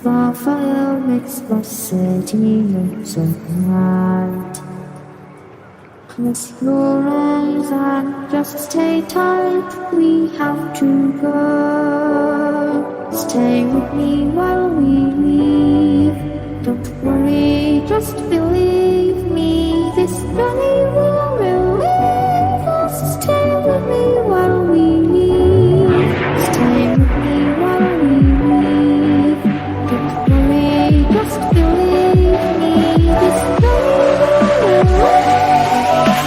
The fire makes the city look so bright. Close your eyes and just stay tight. We have to go. Stay with me while we leave. Don't worry, just believe me. This journey will relieve us. Stay with me while we leave. Stay with me while we leave. Don't worry, just believe me. This journey will relieve us.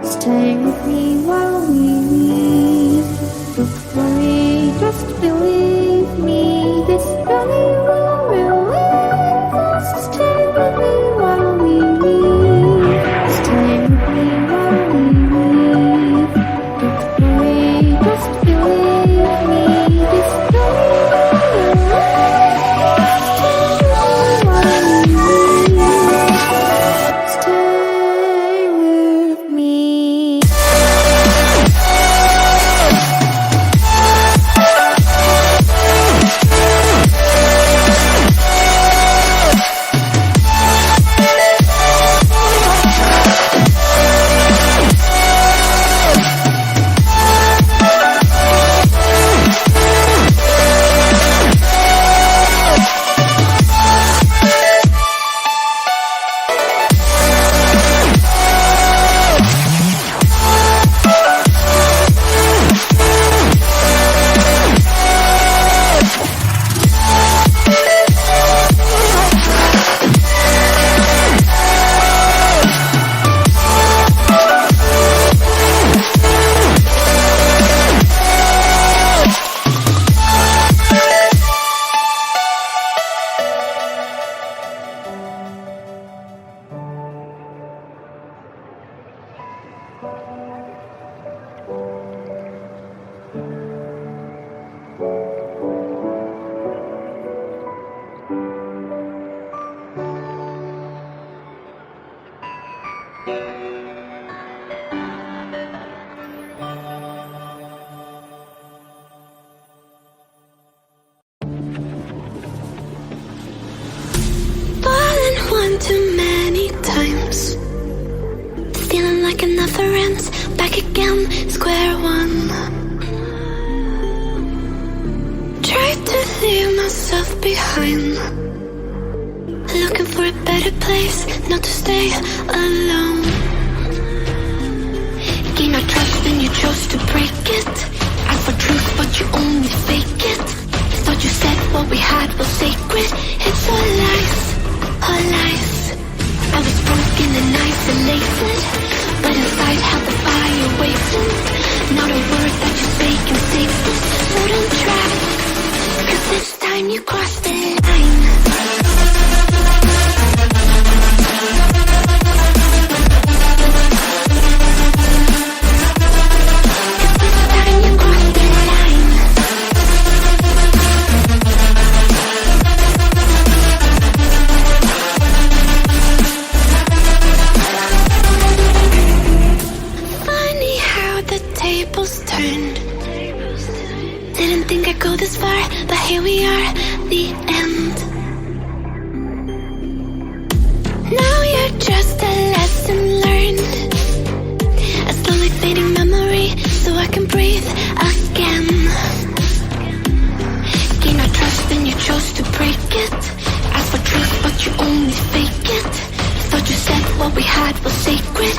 Stay with me while we leave. Don't worry, just believe me. This journey will relieve us. Stay with me while we leave. Stay with me while we leave. Don't worry, just believe me. This journey will relieve us. Stay with me while we leave. Stay with me. Too many times, feeling like it never ends. Back again, square one. Tried to leave myself behind, looking for a better place, not to stay alone. Gain our trust and you chose to break it. Ask for truth but you only fake it. Thought you said what we had was sacred. It's all lies, all lies. I was broken and isolated, but inside held the fire waiting. Not a word that you say can save this. So don't try, 'cause this time you crossed the line. here we are, the end. Now you're just a lesson learned, a slowly fading memory, so I can breathe again. Gain our trust and you chose to break it. Ask for truth but you only fake it. Thought you said what we had was sacred.